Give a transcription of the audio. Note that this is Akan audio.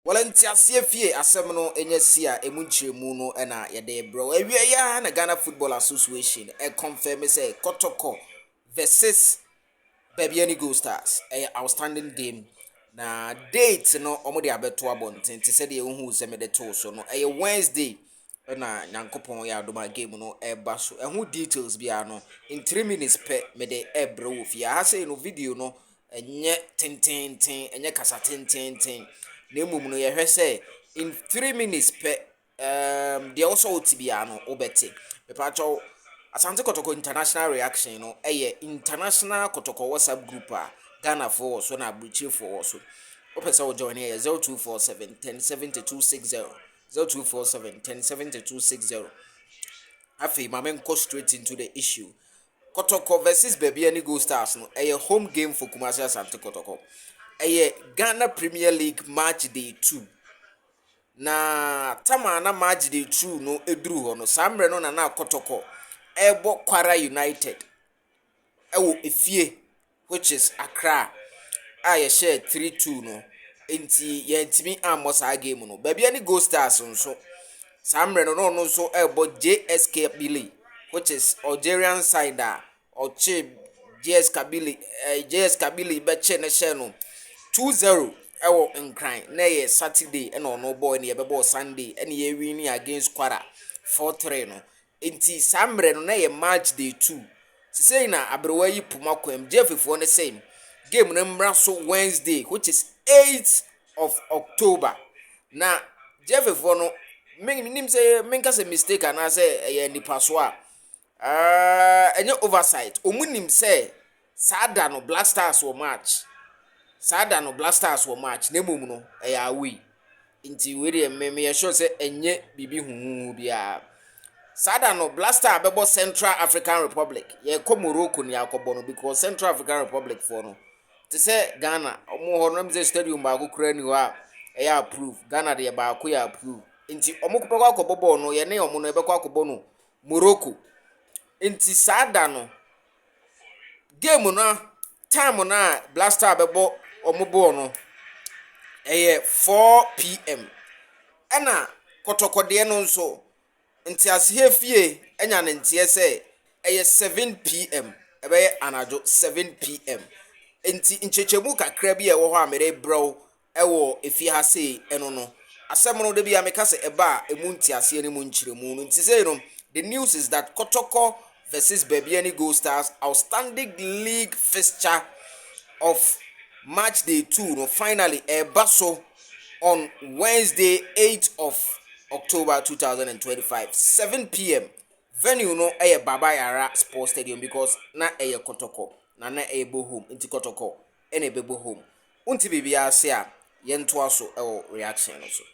Volunteer CFA asem no enya si a emu nkyeremu no na yede bro. Ewie ya na Ghana Football Association confirm say Kotoko versus Baby Goldstars outstanding game. Na date no omo de abeto abonten te se de ehu se me de to so no Wednesday na nyankopon ya adoma game no eba so ehu details bia no in 3 minutes per me de ebro wo fia ha say no video no enye tententen enye kasa tententen na emum no ye hwe say in 3 minutes per de also otibia no obete me pa cho Asante Kotoko international reaction no international Kotoko WhatsApp group Ghana for so na Abuchi for so opesa wo join here 0247 107260 0247 107260 afi mama go straight into the issue. Kotoko versus Baby any Goldstars no home game for Kumasi Asante Kotoko Ghana Premier League match day 2 na tama na match day 2 no eduru ho no samre no na Kotoko Ebo Kwara United ewo efie which is Accra ye share 3-2 no enti ye ntimi ammo sa game no Baby any Goldstars nso samre no no nso ebo JSK Kabili which is Algerian side oche JS Kabili be che ne she no 2-0 ewo nkran na ye Saturday e no boy na ye be ball Sunday e na ye win against Kwara 4-3 no enti samre no na ye match day 2 say na abrewa yi puma kwam jeffefo ne same game no mra so Wednesday which is 8th of October na jeffefo no nim say menka say mistake and say ye nipa so enye oversight omunim say sada no Black Stars wo match na mum no away nti we dey me sure say enye bibi huhu bia sada no Black Star bebo Central African Republic ye ko Morocco ni akobo no because Central African Republic for no te say Ghana omo ho no mze stadium ba ko kura ni ho approve Ghana de ba ko ya approve nti omo ko beko akobo no ye ne omo no beko akobo no Morocco nti sada no game no time na Black Star bebo omo ball no 4 p.m. ena Kotoko de no nso nti ashe fie enya ne ntie se 7 p.m. ebe anajo 7 p.m. nti nchechemu kakra bi e wo ho amere bro ewo efie ha sei eno no asem no de bia meka se eba emu nti ase ne mu nchiremu no nti say no the news is that Kotoko versus Baby any Goldstars outstanding league fixture of match day 2 no finally baso on Wednesday 8th of October 2025 7 p.m. venue no Baba Yara Sports Stadium because na Kotoko na ebo home inti Kotoko ene bebo home unti bibia se a yento aso reaction no so